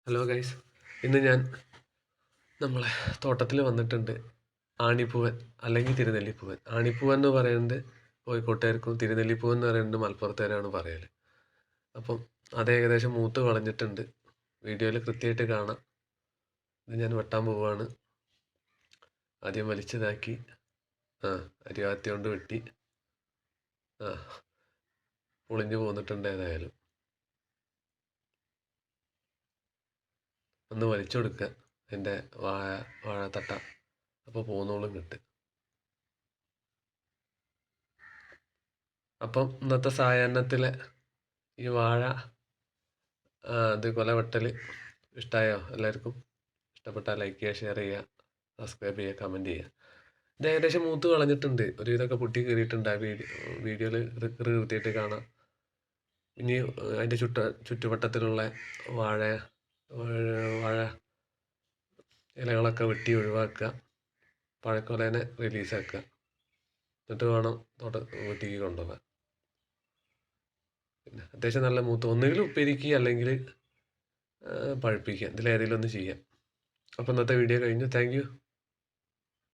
Hello guys, ഇന്ന് ഞാൻ നമ്മളെ തോട്ടത്തിൽ വന്നിട്ടുണ്ട്. ആണിപ്പൂവൻ അല്ലെങ്കിൽ തിരുനെല്ലിപ്പൂവൻ. ആണിപ്പൂവൻ എന്ന് പറയുന്നത് കോഴിക്കോട്ടുകാർക്കും തിരുനെല്ലിപ്പൂവൻ എന്ന് പറയുന്നത് മലപ്പുറത്തുകാരാണ് പറയൽ. അപ്പം അത് ഏകദേശം മൂത്ത് കളഞ്ഞിട്ടുണ്ട്. വീഡിയോയിൽ കൃത്യമായിട്ട് കാണാം. ഇത് ഞാൻ വെട്ടാൻ പോവുകയാണ്. ആദ്യം വലിച്ചതാക്കി അരിവാത്തി കൊണ്ട് വെട്ടി പൊളിഞ്ഞു പോന്നിട്ടുണ്ട്. ഏതായാലും ഒന്ന് വലിച്ചു കൊടുക്കുക എൻ്റെ വാഴത്തട്ട, അപ്പോൾ പോന്നോളും കിട്ടും. അപ്പം ഇന്നത്തെ സായാഹ്നത്തിലെ ഈ വാഴ ഇത് കൊല വെട്ടൽ ഇഷ്ടമായോ? എല്ലാവർക്കും ഇഷ്ടപ്പെട്ടാൽ ലൈക്ക് ചെയ്യുക, ഷെയർ ചെയ്യുക, സബ്സ്ക്രൈബ് ചെയ്യുക, കമൻറ്റ് ചെയ്യുക. ഇത് ഏകദേശം മൂത്ത് കളഞ്ഞിട്ടുണ്ട്. ഒരു ഇതൊക്കെ പൊട്ടി കയറിയിട്ടുണ്ട്. ആ വീഡിയോയിൽ കൃത്യമായിട്ട് കാണാം. ഇനി അതിൻ്റെ ചുറ്റുവട്ടത്തിലുള്ള വാഴ ഇലകളൊക്കെ വെട്ടി ഒഴിവാക്കുക. പഴക്കൊലേനെ റിലീസാക്കുക. എന്നിട്ട് വേണം വീട്ടിലേക്ക് കൊണ്ടുപോകാൻ. പിന്നെ അത്യാവശ്യം നല്ല മൂത്ത് ഒന്നുകിൽ ഉപ്പേരിക്കുക അല്ലെങ്കിൽ പഴുപ്പിക്കുക. ഇതിലേതെങ്കിലും ഒന്ന് ചെയ്യാം. അപ്പോൾ ഇന്നത്തെ വീഡിയോ കഴിഞ്ഞു. Thank you.